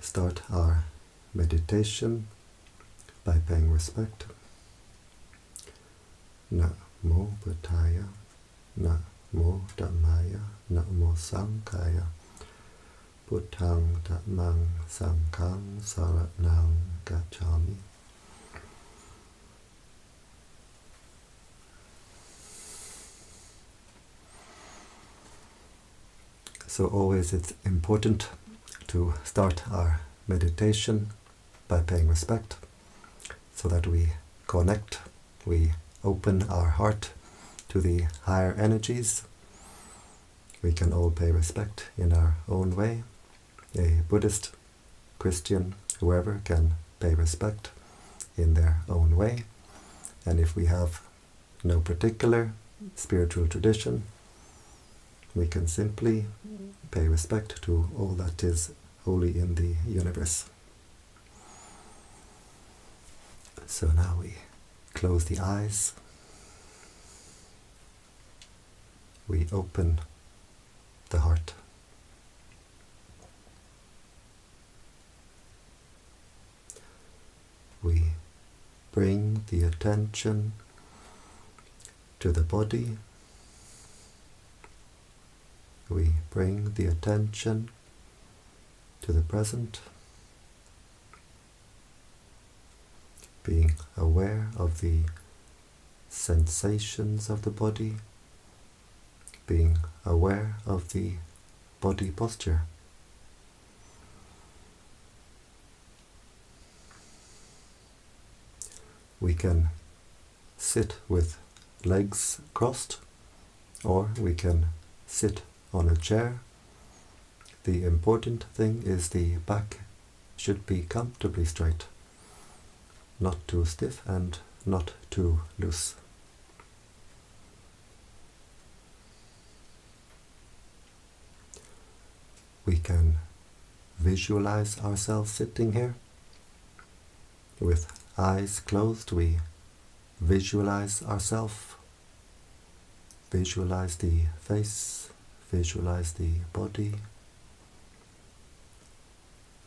start our meditation by paying respect. Namo Buddhaya, Namo Dhammaya, Namo Sanghaya, Buddhang Dhammang Sanghang Saranang Gacchami. So always it's important to start our meditation by paying respect, so that we connect, we open our heart to the higher energies. We can all pay respect in our own way. A Buddhist, Christian, whoever can pay respect in their own way. And if we have no particular spiritual tradition, we can simply pay respect to all that is holy in the universe. So now we close the eyes. We open the heart. We bring the attention to the body. We bring the attention to the present, being aware of the sensations of the body, being aware of the body posture. We can sit with legs crossed, or we can sit on a chair. The important thing is the back should be comfortably straight, not too stiff and not too loose. We can visualize ourselves sitting here. With eyes closed, we visualize ourselves. Visualize the face, visualize the body,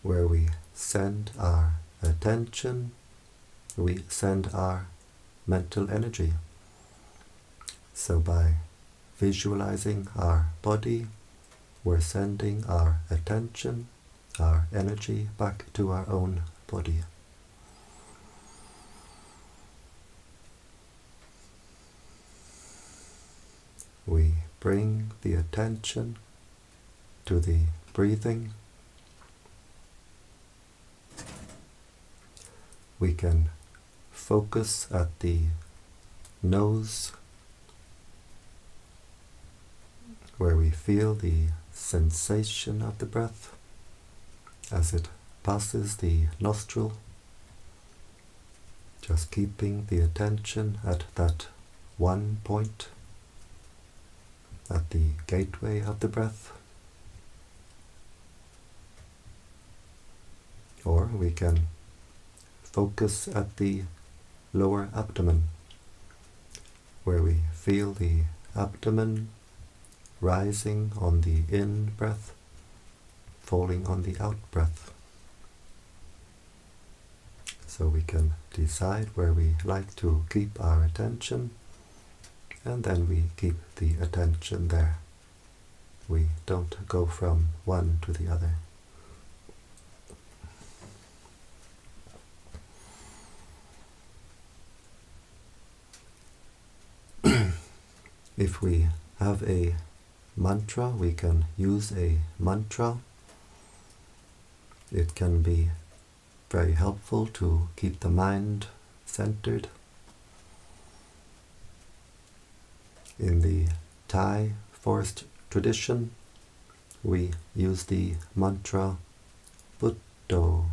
where we send our attention, we send our mental energy. So by visualizing our body, we're sending our attention, our energy back to our own body. We bring the attention to the breathing. We can focus at the nose, where we feel the sensation of the breath as it passes the nostril, just keeping the attention at that one point, at the gateway of the breath. Or we can focus at the lower abdomen, where we feel the abdomen rising on the in-breath, falling on the out-breath. So we can decide where we like to keep our attention, and then we keep the attention there. We don't go from one to the other. If we have a mantra, we can use a mantra. It can be very helpful to keep the mind centered. In the Thai forest tradition, we use the mantra Buddho.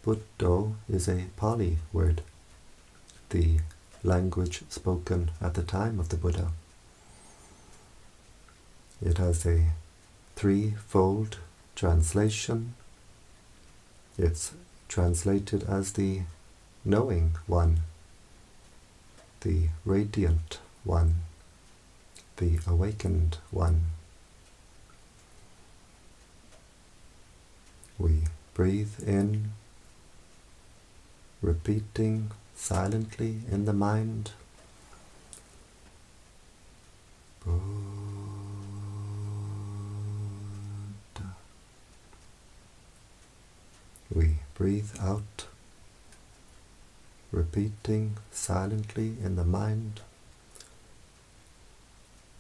Buddho is a Pali word, the language spoken at the time of the Buddha. It has a threefold translation. It's translated as the knowing one, the radiant one, the awakened one. We breathe in, repeating silently in the mind. Buddha. We breathe out, repeating silently in the mind.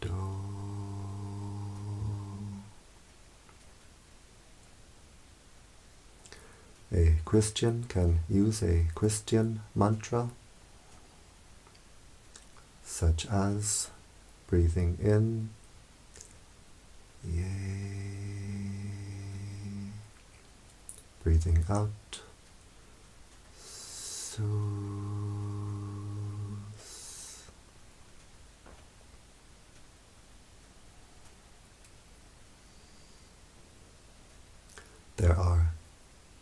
Do. A Christian can use a Christian mantra, such as breathing in, Yea, breathing out, Sus. There are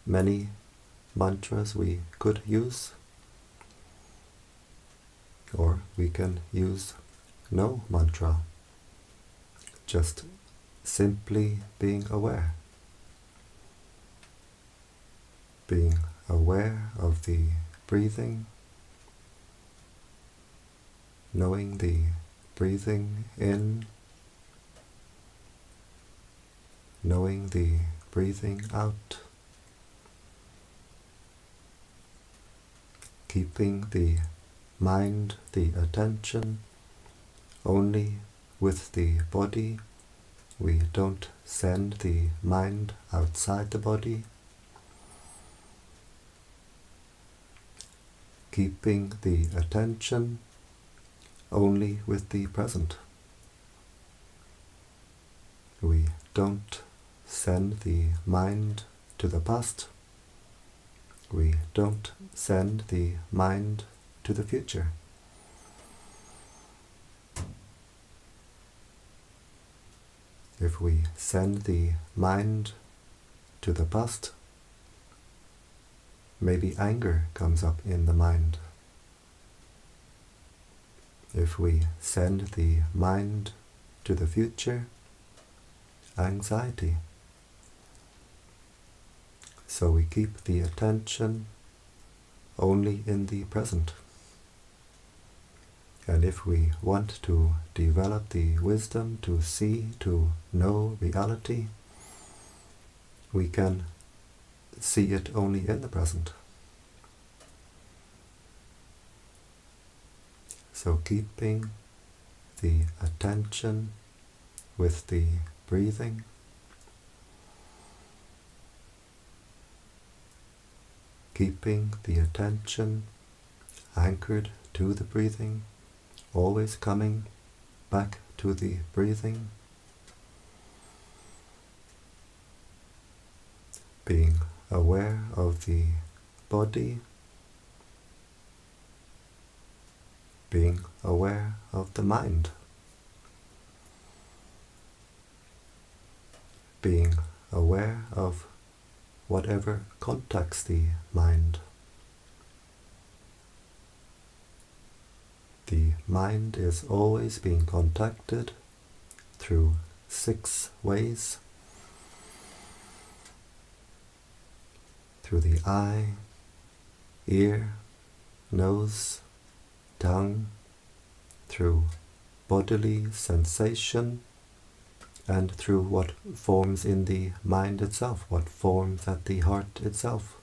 many mantras we could use, or we can use no mantra, just simply being aware of the breathing, knowing the breathing in, knowing the breathing out, keeping the mind, the attention, only with the body. We don't send the mind outside the body. Keeping the attention only with the present. We don't send the mind to the past. We don't send the mind to the future. If we send the mind to the past, maybe anger comes up in the mind. If we send the mind to the future, anxiety. So we keep the attention only in the present. And if we want to develop the wisdom to see, to know reality, we can see it only in the present. So keeping the attention with the breathing, keeping the attention anchored to the breathing, always coming back to the breathing, being aware of the body, being aware of the mind, being aware of whatever contacts the mind. The mind is always being contacted through 6 ways. Through the eye, ear, nose, tongue, through bodily sensation, and through what forms in the mind itself, what forms at the heart itself.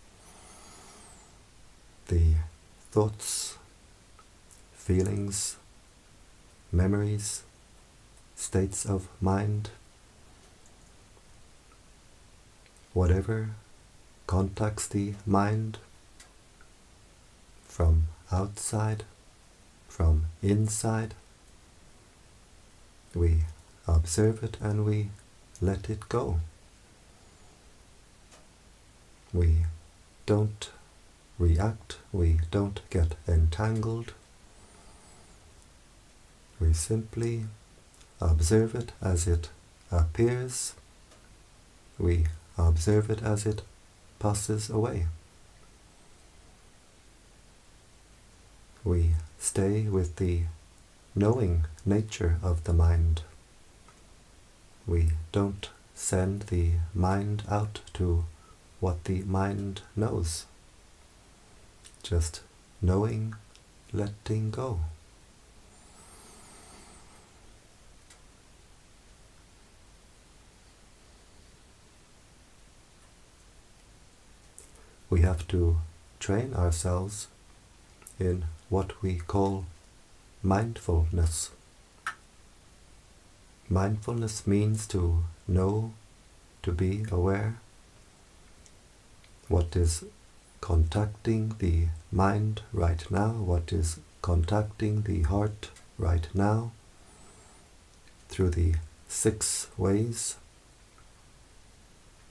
The thoughts, feelings, memories, states of mind, whatever contacts the mind from outside, from inside, we observe it and we let it go. We don't react, we don't get entangled. We simply observe it as it appears. We observe it as it passes away. We stay with the knowing nature of the mind. We don't send the mind out to what the mind knows. Just knowing, letting go. We have to train ourselves in what we call mindfulness. Mindfulness means to know, to be aware what is contacting the mind right now, what is contacting the heart right now through the 6 ways,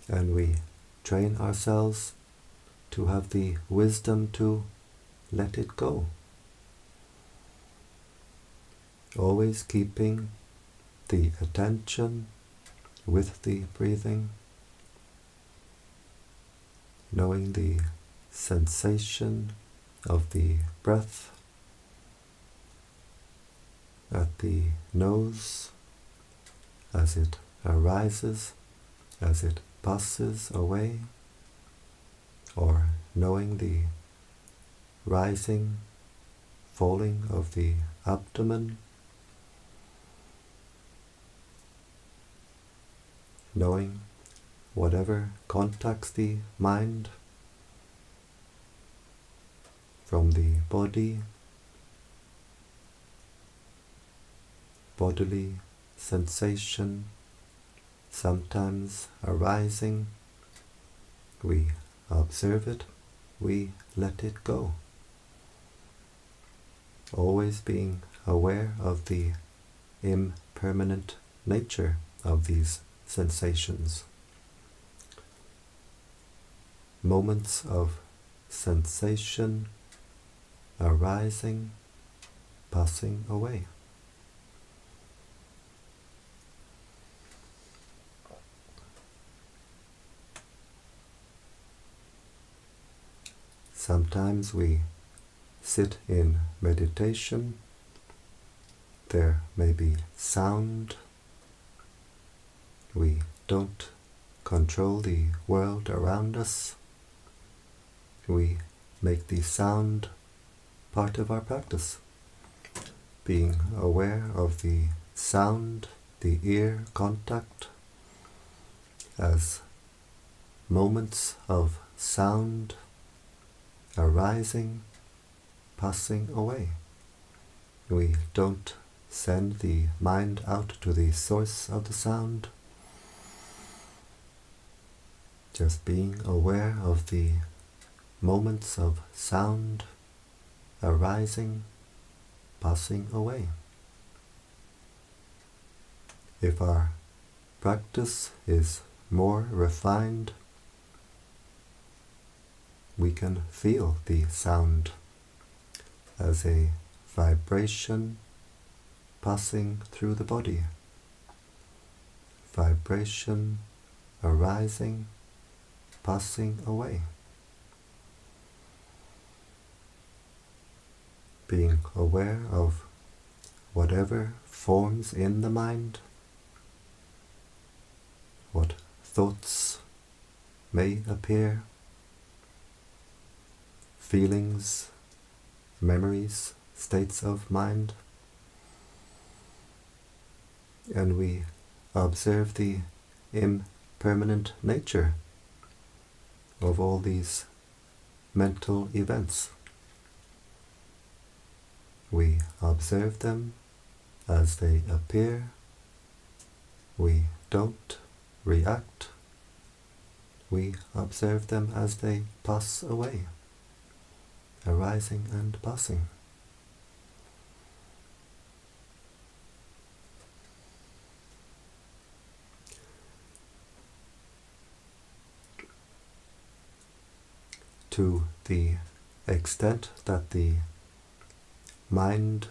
and we train ourselves to have the wisdom to let it go. Always keeping the attention with the breathing, knowing the sensation of the breath at the nose as it arises, as it passes away, or knowing the rising, falling of the abdomen, knowing whatever contacts the mind from the body, bodily sensation, sometimes arising, we observe it, we let it go. Always being aware of the impermanent nature of these sensations. Moments of sensation arising, passing away. Sometimes we sit in meditation. There may be sound. We don't control the world around us. We make the sound part of our practice. Being aware of the sound, the ear contact, as moments of sound arising, passing away. We don't send the mind out to the source of the sound. Just being aware of the moments of sound arising, passing away. If our practice is more refined, we can feel the sound as a vibration passing through the body. Vibration arising, passing away. Being aware of whatever forms in the mind, what thoughts may appear, feelings, memories, states of mind, and we observe the impermanent nature of all these mental events. We observe them as they appear. We don't react. We observe them as they pass away, arising and passing. To the extent that the mind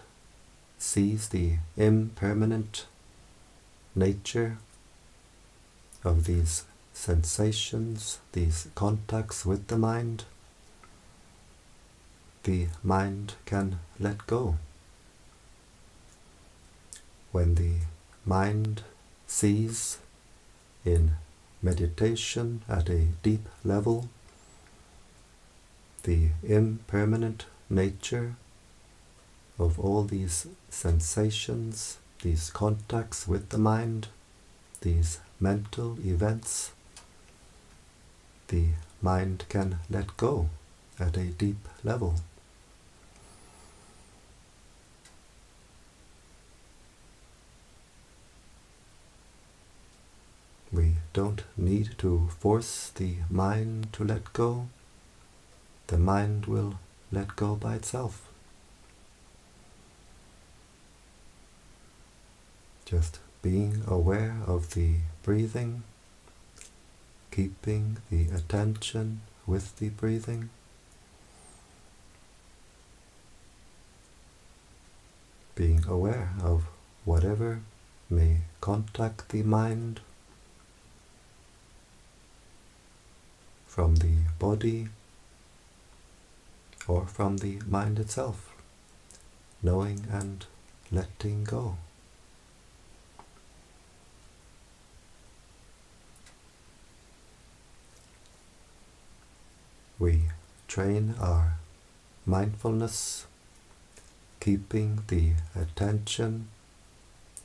sees the impermanent nature of these sensations, these contacts with the mind can let go. When the mind sees in meditation at a deep level, the impermanent nature of all these sensations, these contacts with the mind, these mental events, the mind can let go at a deep level. We don't need to force the mind to let go. The mind will let go by itself. Just being aware of the breathing, keeping the attention with the breathing, being aware of whatever may contact the mind from the body or from the mind itself, knowing and letting go. We train our mindfulness, keeping the attention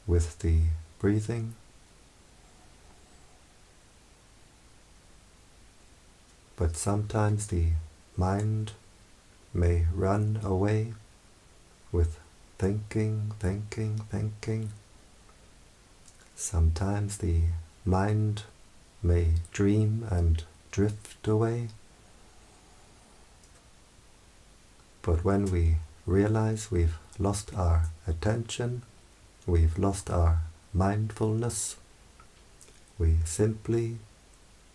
with the breathing, but sometimes the mind may run away with thinking. Sometimes the mind may dream and drift away. But when we realize we've lost our attention, we've lost our mindfulness, we simply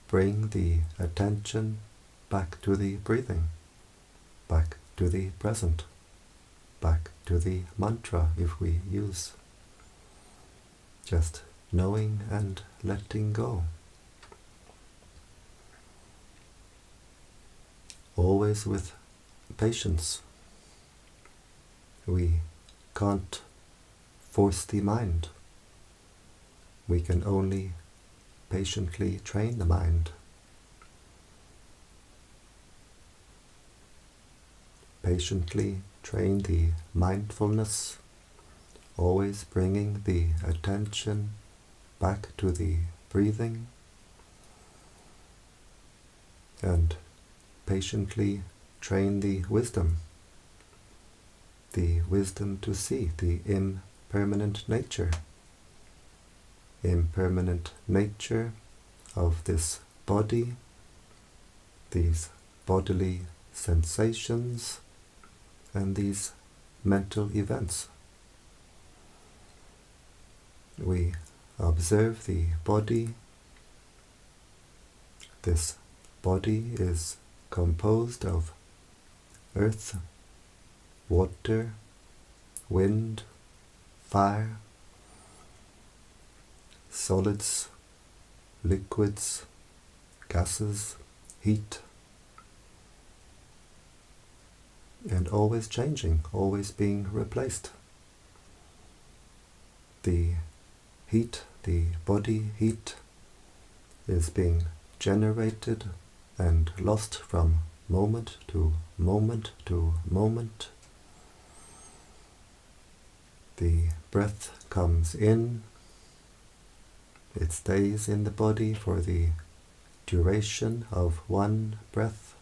bring the attention back to the breathing, back to the present, back to the mantra if we use. Just knowing and letting go. Always with patience. We can't force the mind. We can only patiently train the mind. Patiently train the mindfulness, always bringing the attention back to the breathing, and patiently train the wisdom to see the impermanent nature of this body, these bodily sensations, and these mental events. We observe the body. This body is composed of earth, water, wind, fire, solids, liquids, gases, heat, and always changing, always being replaced. The heat, the body heat, is being generated and lost from moment to moment to moment. The breath comes in, it stays in the body for the duration of one breath.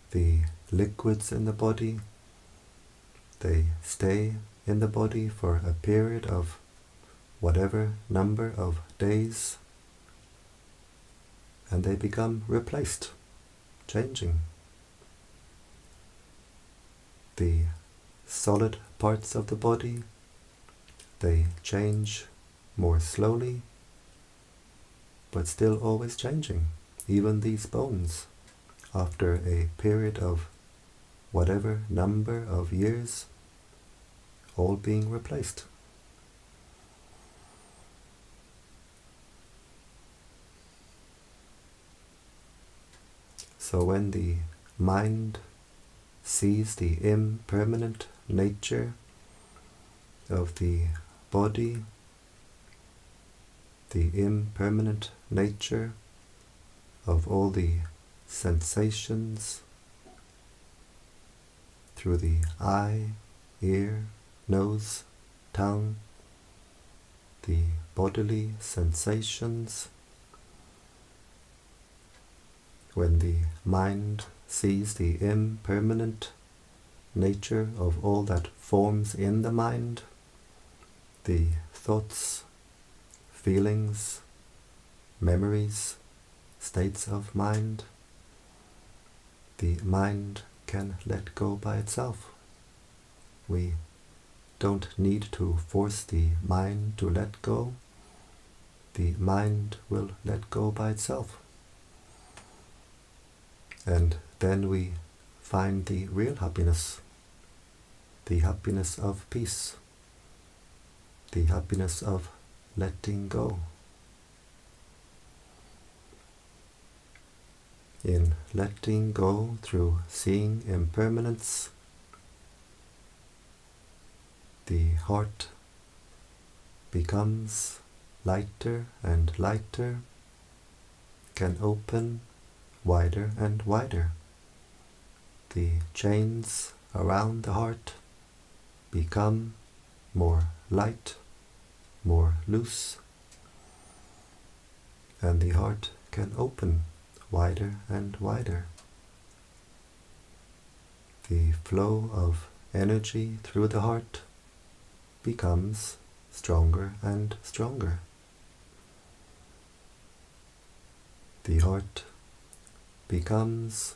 The liquids in the body, they stay in the body for a period of whatever number of days, and they become replaced, changing. The solid parts of the body, they change more slowly, but still always changing. Even these bones, after a period of whatever number of years, all being replaced. So when the mind sees the impermanent nature of the body, the impermanent nature of all the sensations through the eye, ear, nose, tongue, the bodily sensations. When the mind sees the impermanent nature of all that forms in the mind, the thoughts, feelings, memories, states of mind, the mind can let go by itself. We don't need to force the mind to let go. The mind will let go by itself. And then we find the real happiness, the happiness of peace, the happiness of letting go. In letting go through seeing impermanence, the heart becomes lighter and lighter, can open wider and wider. The chains around the heart become more light, more loose, and the heart can open wider and wider. The flow of energy through the heart becomes stronger and stronger. The heart becomes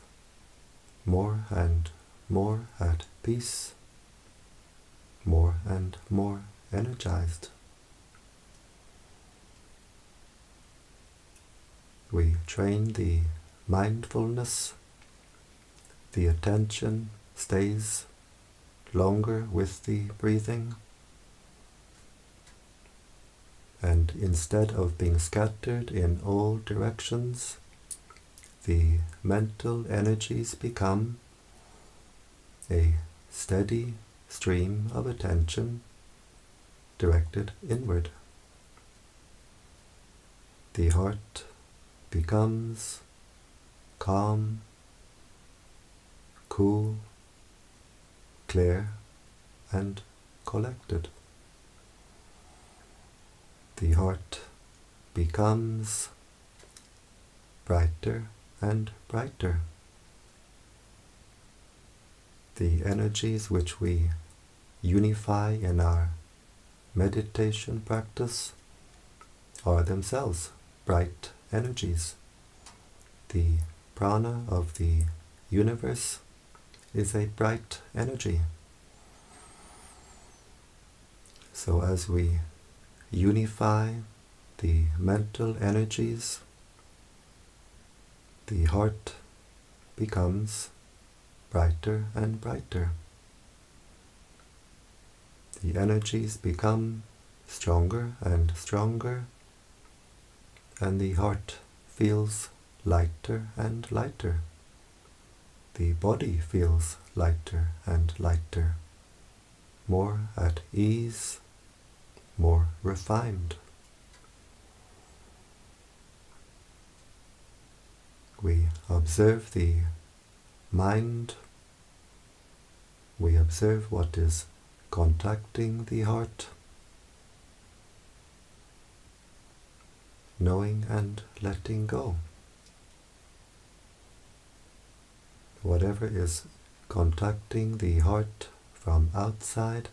more and more at peace, more and more energized. We train the mindfulness, the attention stays longer with the breathing, and instead of being scattered in all directions, the mental energies become a steady stream of attention directed inward. The heart becomes calm, cool, clear, and collected. The heart becomes brighter and brighter. The energies which we unify in our meditation practice are themselves bright energies. The prana of the universe is a bright energy. So as we unify the mental energies, the heart becomes brighter and brighter. The energies become stronger and stronger, and the heart feels lighter and lighter. The body feels lighter and lighter, more at ease, more refined. We observe the mind, we observe what is contacting the heart, knowing and letting go. Whatever is contacting the heart from outside,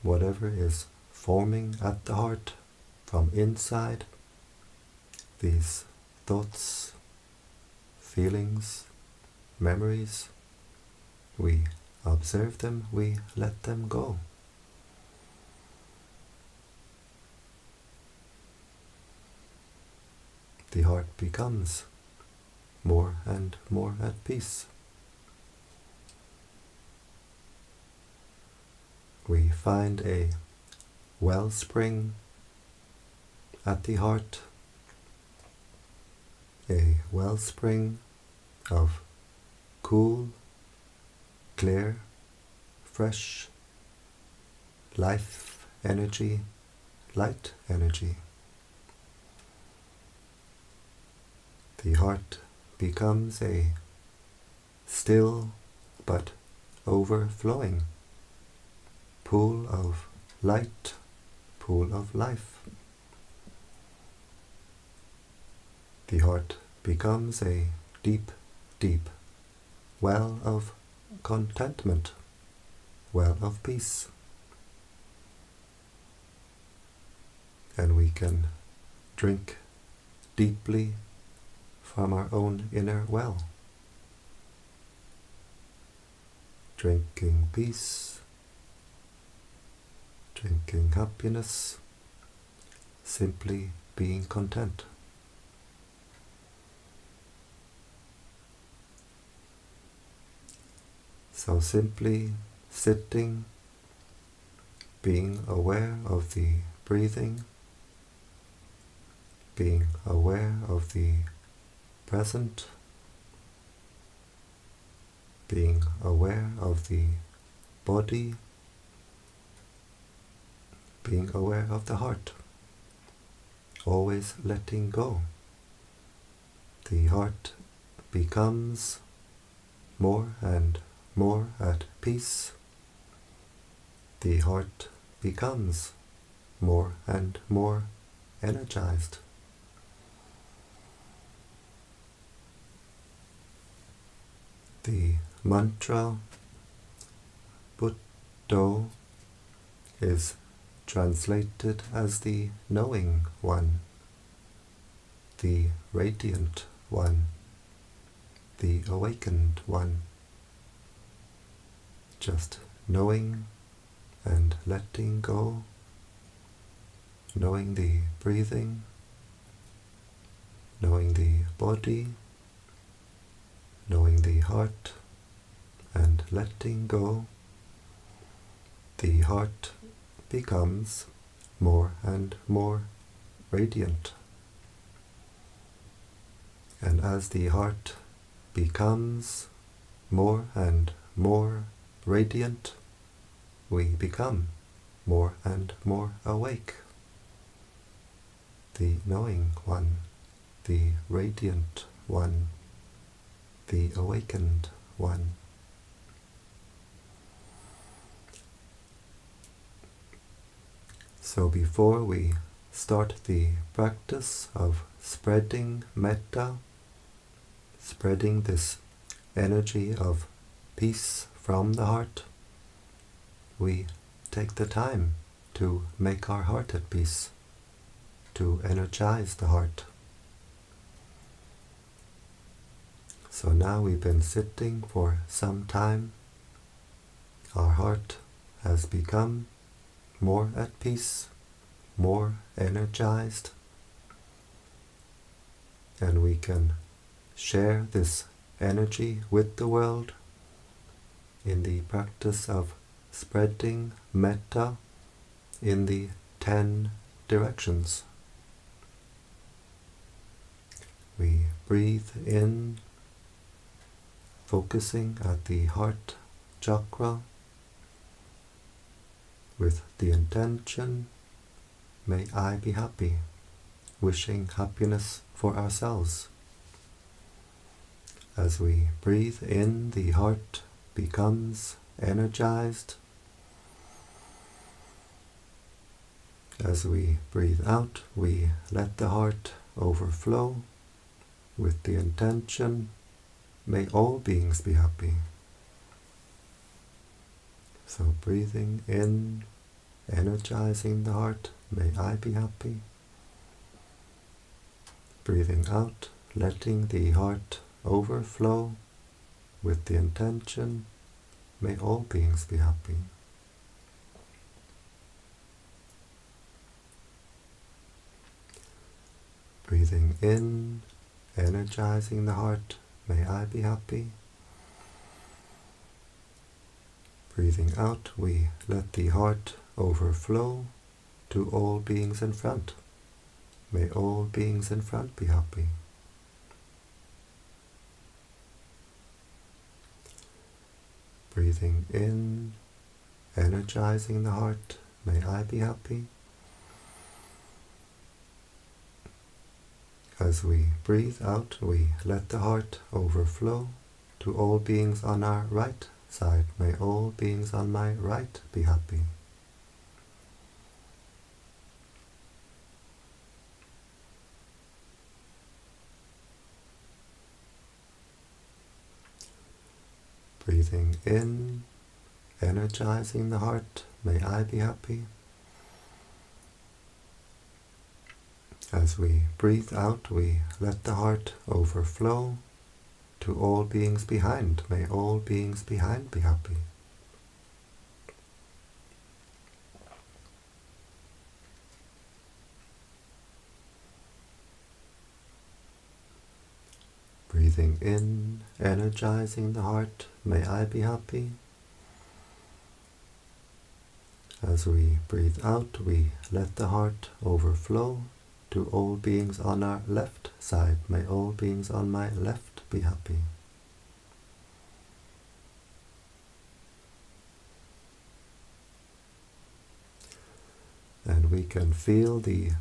whatever is forming at the heart from inside, these thoughts, feelings, memories, we observe them, we let them go. The heart becomes more and more at peace. We find a wellspring at the heart, a wellspring of cool, clear, fresh, life energy, light energy. The heart becomes a still but overflowing pool of light, pool of life. The heart becomes a deep, deep well of contentment, well of peace. And we can drink deeply from our own inner well, drinking peace, drinking happiness, simply being content. So simply sitting, being aware of the breathing, being aware of the present, being aware of the body, being aware of the heart, always letting go. The heart becomes more and more at peace. The heart becomes more and more energized. The mantra Buddho is translated as the knowing one, the radiant one, the awakened one. Just knowing and letting go, knowing the breathing, knowing the body, knowing the heart, and letting go. The heart becomes more and more radiant. And as the heart becomes more and more radiant, we become more and more awake. The knowing one, the radiant one, the awakened one. So before we start the practice of spreading metta, spreading this energy of peace from the heart, we take the time to make our heart at peace, to energize the heart. So now we've been sitting for some time. Our heart has become more at peace, more energized, and we can share this energy with the world in the practice of spreading metta in the 10 directions. We breathe in, focusing at the heart chakra with the intention, may I be happy, wishing happiness for ourselves. As we breathe in, the heart becomes energized. As we breathe out, we let the heart overflow with the intention, may all beings be happy. So breathing in, energizing the heart, may I be happy. Breathing out, letting the heart overflow with the intention, may all beings be happy. Breathing in, energizing the heart, may I be happy. Breathing out, we let the heart overflow to all beings in front. May all beings in front be happy. Breathing in, energizing the heart, may I be happy. As we breathe out, we let the heart overflow to all beings on our right side. May all beings on my right be happy. Breathing in, energizing the heart, may I be happy. As we breathe out, we let the heart overflow to all beings behind. May all beings behind be happy. Breathing in, energizing the heart, may I be happy. As we breathe out, we let the heart overflow to all beings on our left side. May all beings on my left be happy. And we can feel the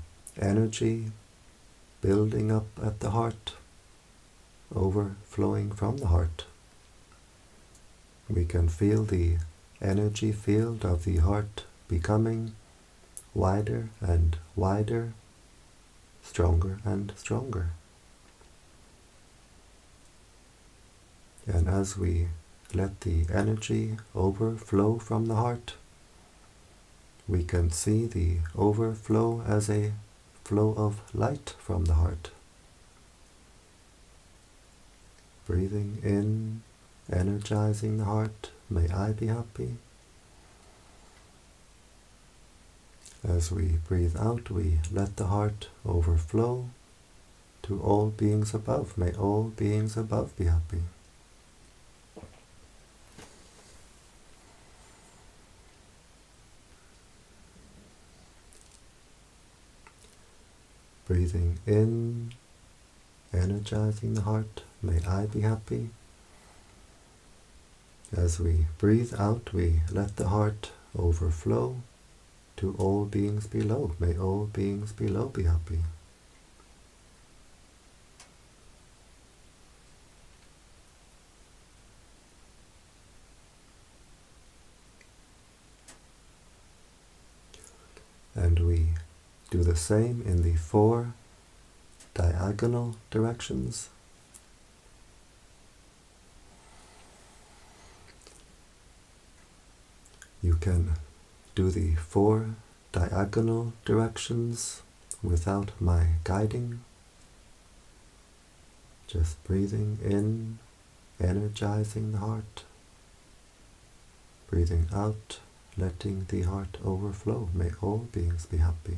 energy building up at the heart, overflowing from the heart. We can feel the energy field of the heart becoming wider and wider, stronger and stronger. And as we let the energy overflow from the heart, we can see the overflow as a flow of light from the heart. Breathing in, energizing the heart, may I be happy. As we breathe out, we let the heart overflow to all beings above. May all beings above be happy. Breathing in, energizing the heart, may I be happy. As we breathe out, we let the heart overflow to all beings below. May all beings below be happy. And we do the same in the 4 diagonal directions. You can do the 4 diagonal directions without my guiding. Just breathing in, energizing the heart. Breathing out, letting the heart overflow. May all beings be happy.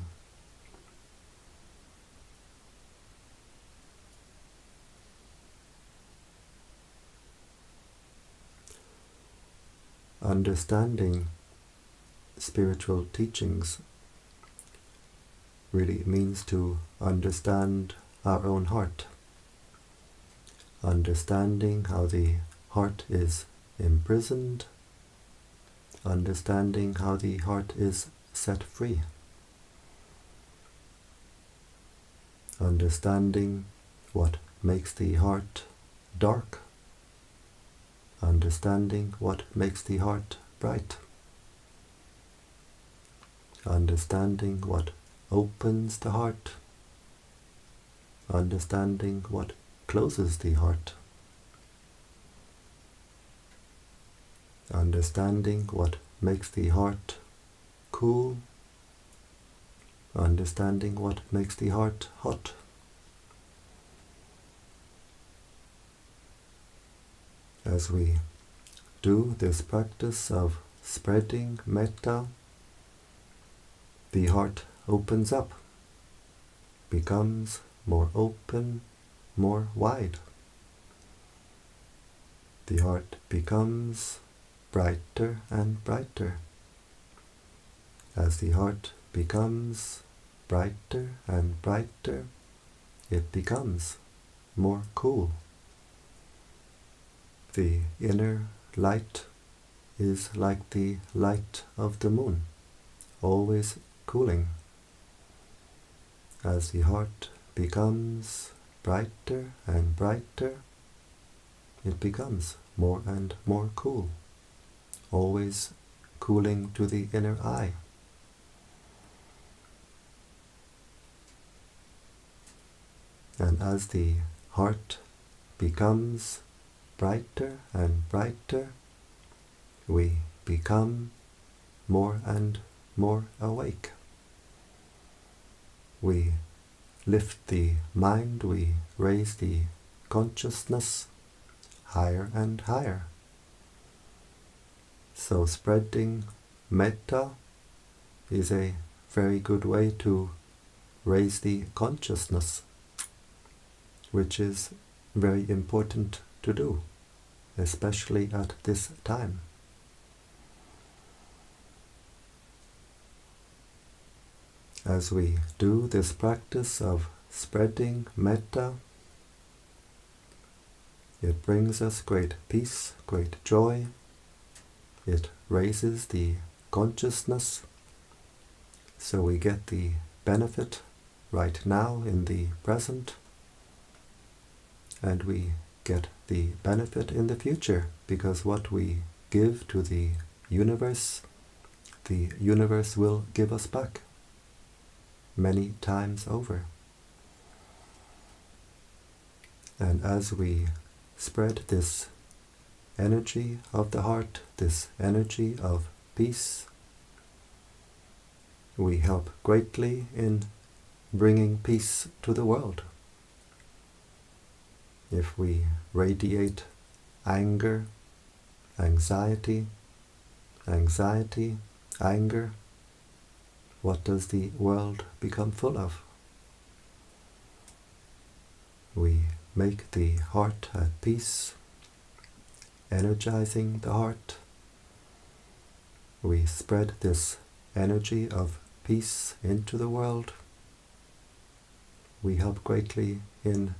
Understanding spiritual teachings really means to understand our own heart. Understanding how the heart is imprisoned. Understanding how the heart is set free. Understanding what makes the heart dark. Understanding what makes the heart bright. Understanding what opens the heart. Understanding what closes the heart. Understanding what makes the heart cool. Understanding what makes the heart hot. As we do this practice of spreading metta, the heart opens up, becomes more open, more wide. The heart becomes brighter and brighter. As the heart becomes brighter and brighter, it becomes more cool. The inner light is like the light of the moon, always cooling. As the heart becomes brighter and brighter, it becomes more and more cool, always cooling to the inner eye. And as the heart becomes brighter and brighter, we become more and more awake. We lift the mind, we raise the consciousness higher and higher. So spreading metta is a very good way to raise the consciousness, which is very important to do, especially at this time. As we do this practice of spreading metta, it brings us great peace, great joy. It raises the consciousness, so we get the benefit right now in the present, and we get the benefit in the future, because what we give to the universe will give us back many times over. And as we spread this energy of the heart, this energy of peace, we help greatly in bringing peace to the world. If we radiate anger, anxiety, anger, what does the world become full of? We make the heart at peace, energizing the heart. We spread this energy of peace into the world. We help greatly in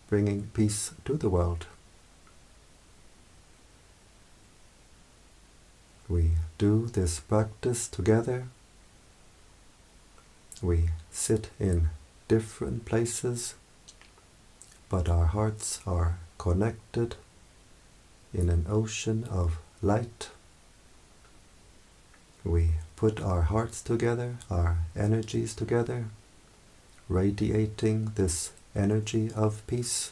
bringing peace to the world. We do this practice together. We sit in different places, but our hearts are connected in an ocean of light. We put our hearts together, our energies together, radiating this energy of peace,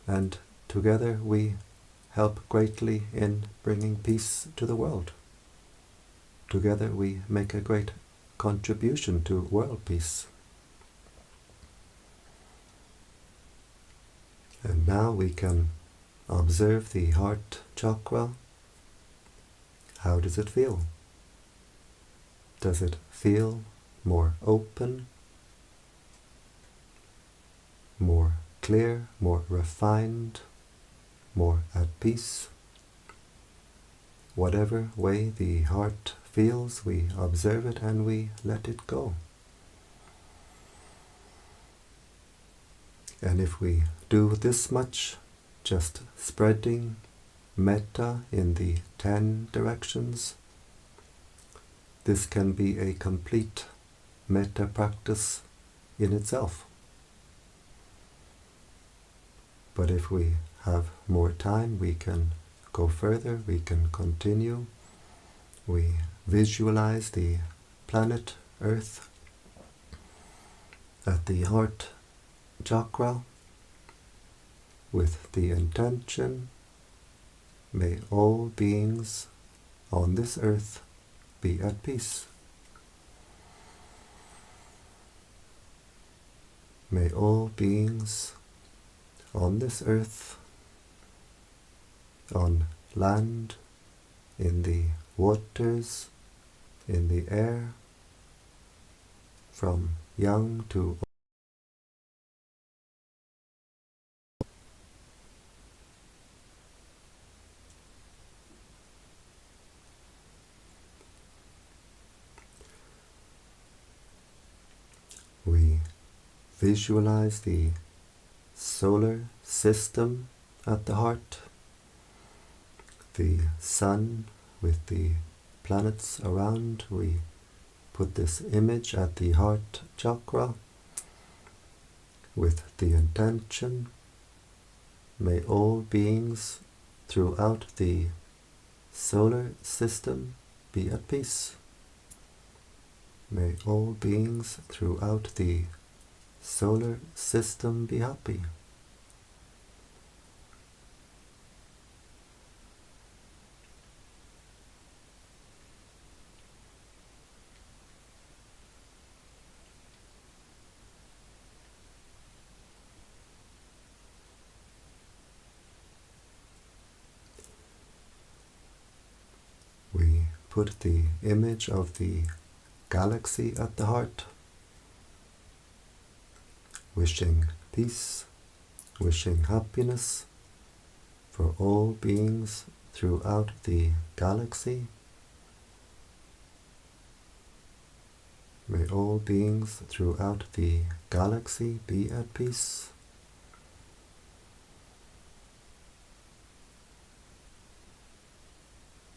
and together we help greatly in bringing peace to the world. Together we make a great contribution to world peace. And now we can observe the heart chakra. How does it feel? Does it feel more open, more clear, more refined, more at peace? Whatever way the heart feels, we observe it and we let it go. And if we do this much, just spreading metta in the 10 directions, this can be a complete metta practice in itself. But if we have more time, we can go further, we can continue. We visualize the planet Earth at the heart chakra with the intention, may all beings on this earth be at peace. May all beings on this earth, on land, in the waters, in the air, from young to old, we visualize the solar system at the heart, the sun with the planets around, we put this image at the heart chakra with the intention, may all beings throughout the solar system be at peace. May all beings throughout the solar system be happy. We put the image of the galaxy at the heart, wishing peace, wishing happiness for all beings throughout the galaxy. May all beings throughout the galaxy be at peace.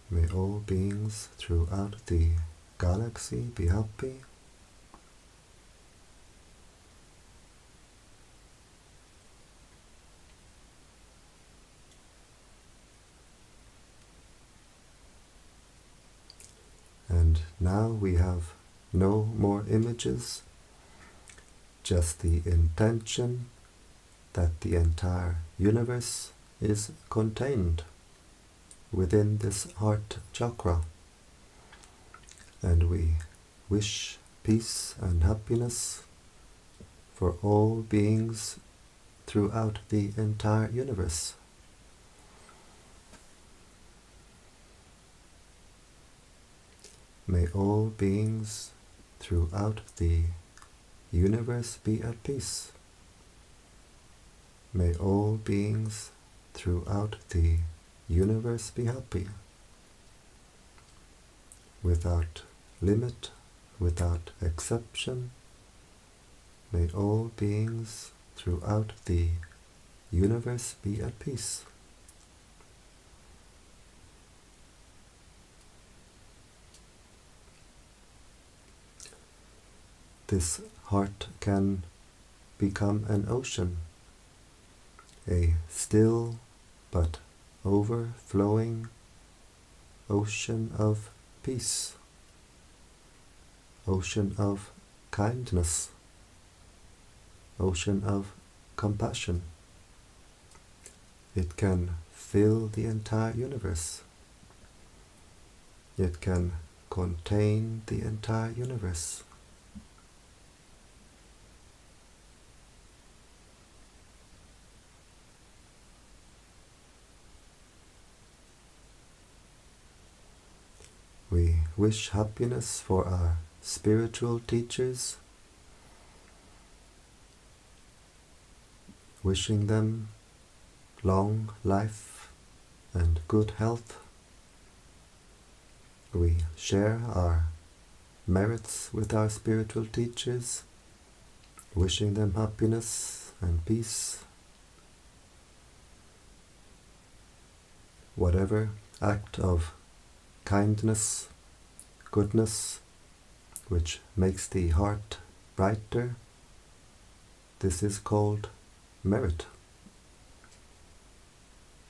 May all beings throughout the galaxy be happy. And now we have no more images, just the intention that the entire universe is contained within this heart chakra. And we wish peace and happiness for all beings throughout the entire universe. May all beings throughout the universe be at peace. May all beings throughout the universe be happy, without limit, without exception. May all beings throughout the universe be at peace. This heart can become an ocean, a still but overflowing ocean of peace, ocean of kindness, ocean of compassion. It can fill the entire universe. It can contain the entire universe. We wish happiness for our spiritual teachers, wishing them long life and good health. We share our merits with our spiritual teachers, wishing them happiness and peace. Whatever act of kindness, goodness, which makes the heart brighter, this is called merit.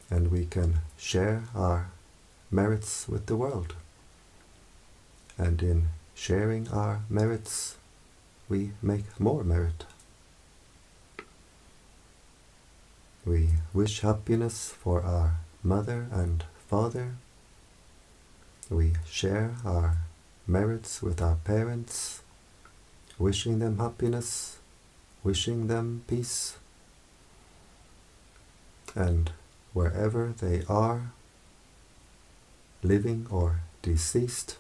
And we can share our merits with the world. And in sharing our merits, we make more merit. We wish happiness for our mother and father. We share our merits with our parents, wishing them happiness, wishing them peace. And wherever they are, living or deceased,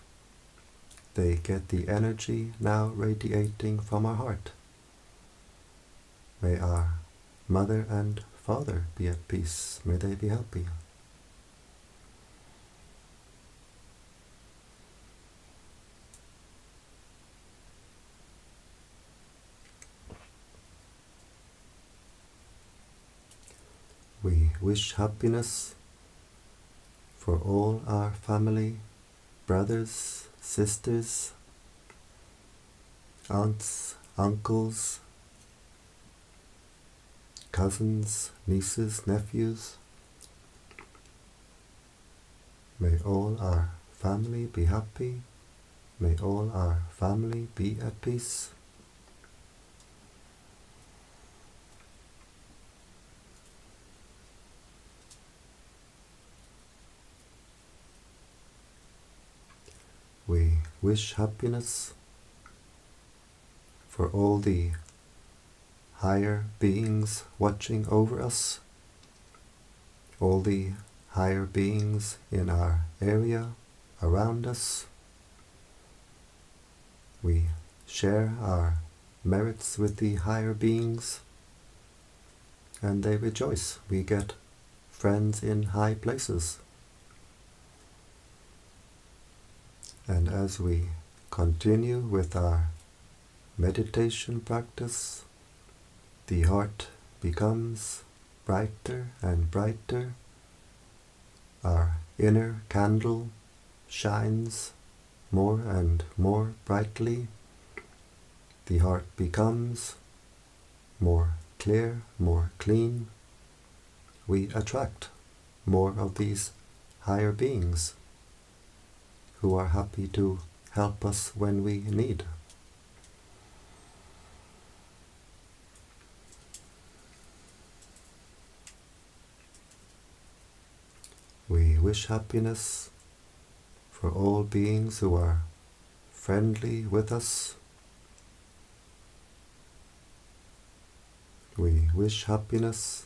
they get the energy now radiating from our heart. May our mother and father be at peace. May they be happy. We wish happiness for all our family, brothers, sisters, aunts, uncles, cousins, nieces, nephews. May all our family be happy. May all our family be at peace. We wish happiness for all the higher beings watching over us, all the higher beings in our area, around us. We share our merits with the higher beings, and they rejoice. We get friends in high places. And as we continue with our meditation practice, the heart becomes brighter and brighter. Our inner candle shines more and more brightly. The heart becomes more clear, more clean. We attract more of these higher beings who are happy to help us when we need. We wish happiness for all beings who are friendly with us. We wish happiness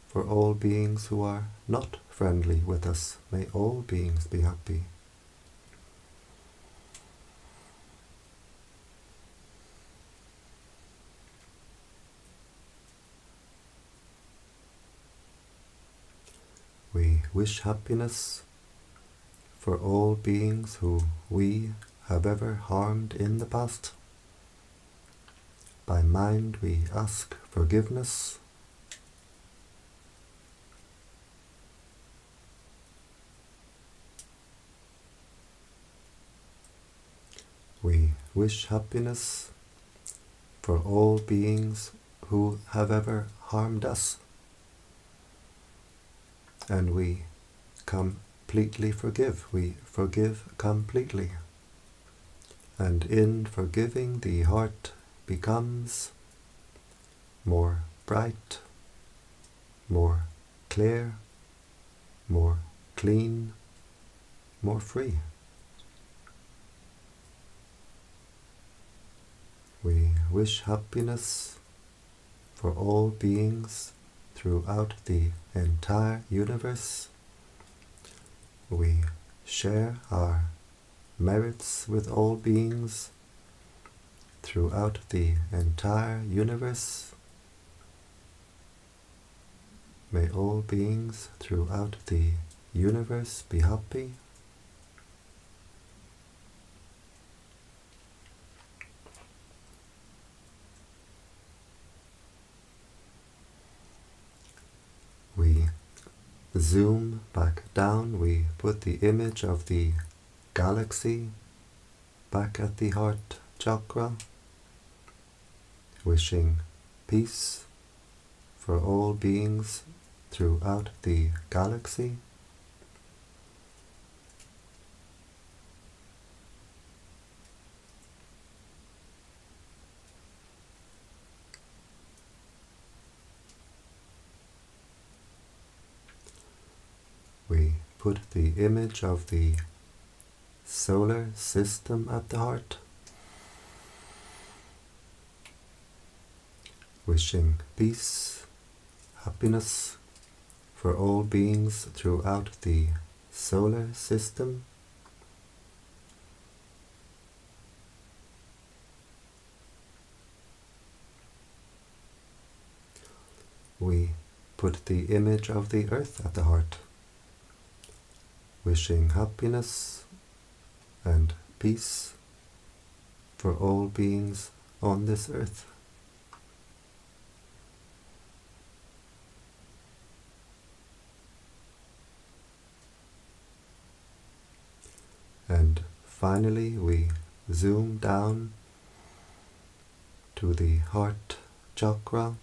for all beings who are not friendly with us. May all beings be happy. We wish happiness for all beings who we have ever harmed in the past. By mind we ask forgiveness. We wish happiness for all beings who have ever harmed us. And we completely forgive. We forgive completely. And in forgiving, the heart becomes more bright, more clear, more clean, more free. We wish happiness for all beings throughout the entire universe. We share our merits with all beings throughout the entire universe. May all beings throughout the universe be happy. We zoom back down, we put the image of the galaxy back at the heart chakra, wishing peace for all beings throughout the galaxy. We put the image of the solar system at the heart, wishing peace, happiness for all beings throughout the solar system. We put the image of the earth at the heart, wishing happiness and peace for all beings on this earth. finally we zoom down to the heart chakra.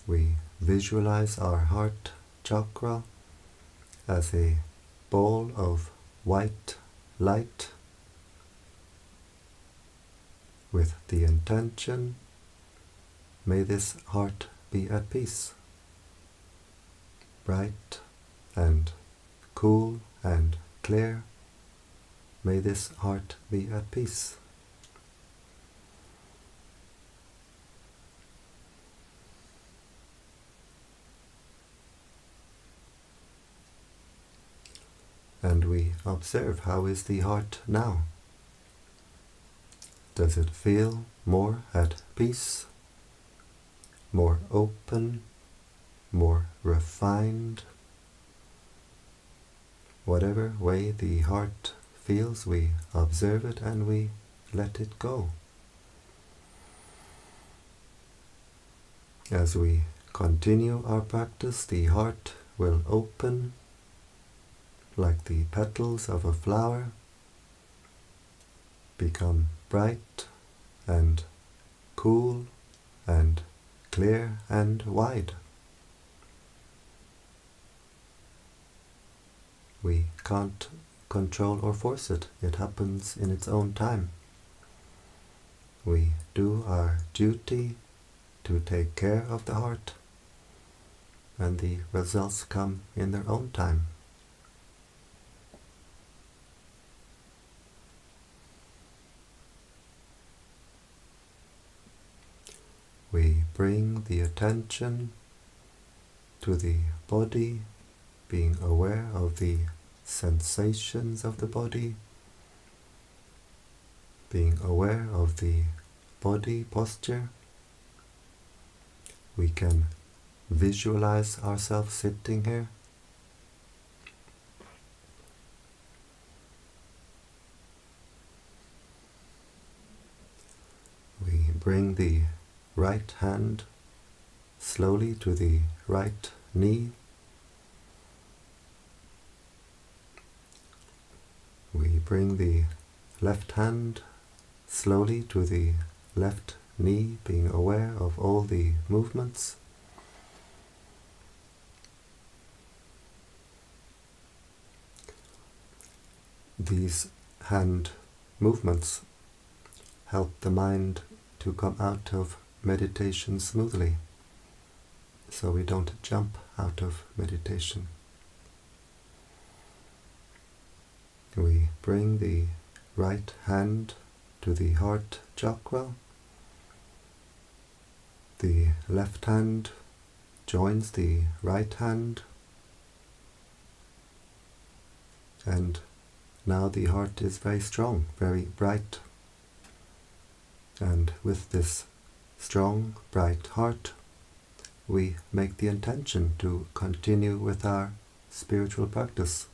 We visualize our heart chakra as a ball of white light with the intention, may this heart be at peace, bright and cool and clear. May this heart be at peace. And we observe, how is the heart now? Does it feel more at peace, more open, more refined? Whatever way the heart feels, we observe it and we let it go. As we continue our practice, the heart will open like the petals of a flower, become bright and cool and clear and wide. We can't control or force it. It happens in its own time. We do our duty to take care of the heart, and the results come in their own time. We bring the attention to the body, being aware of the sensations of the body, being aware of the body posture. We can visualize ourselves sitting here. We bring the right hand slowly to the right knee. We bring the left hand slowly to the left knee, being aware of all the movements. These hand movements help the mind to come out of meditation smoothly, so we don't jump out of meditation. We bring the right hand to the heart chakra. The left hand joins the right hand, and now the heart is very strong, very bright. And with this strong, bright heart, we make the intention to continue with our spiritual practice,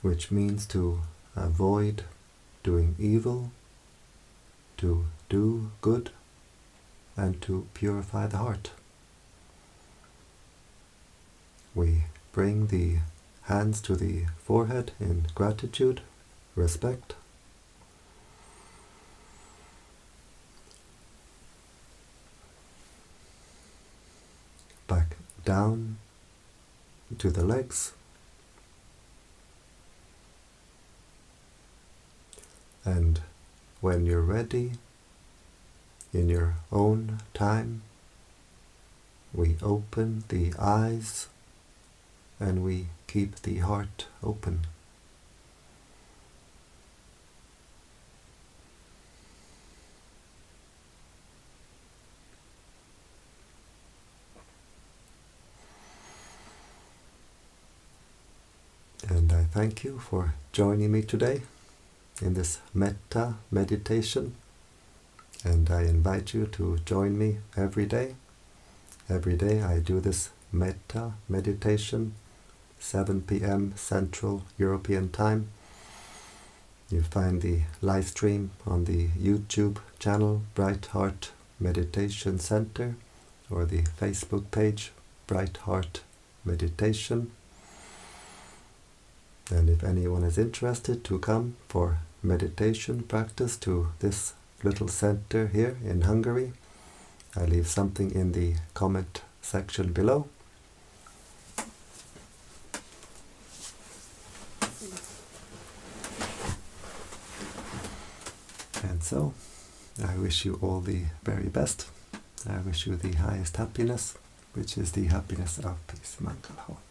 which means to avoid doing evil, to do good, and to purify the heart. We bring the hands to the forehead in gratitude, respect. Back down to the legs. And when you're ready, in your own time, we open the eyes and we keep the heart open. And I thank you for joining me today in this Metta meditation, and I invite you to join me every day. Every day I do this Metta meditation, 7 p.m. Central European Time. You find the live stream on the YouTube channel Brightheart Meditation Center, or the Facebook page Brightheart Meditation. And if anyone is interested to come for meditation practice to this little center here in Hungary, I leave something in the comment section below. And so, I wish you all the very best. I wish you the highest happiness, which is the happiness of peace. Mangala.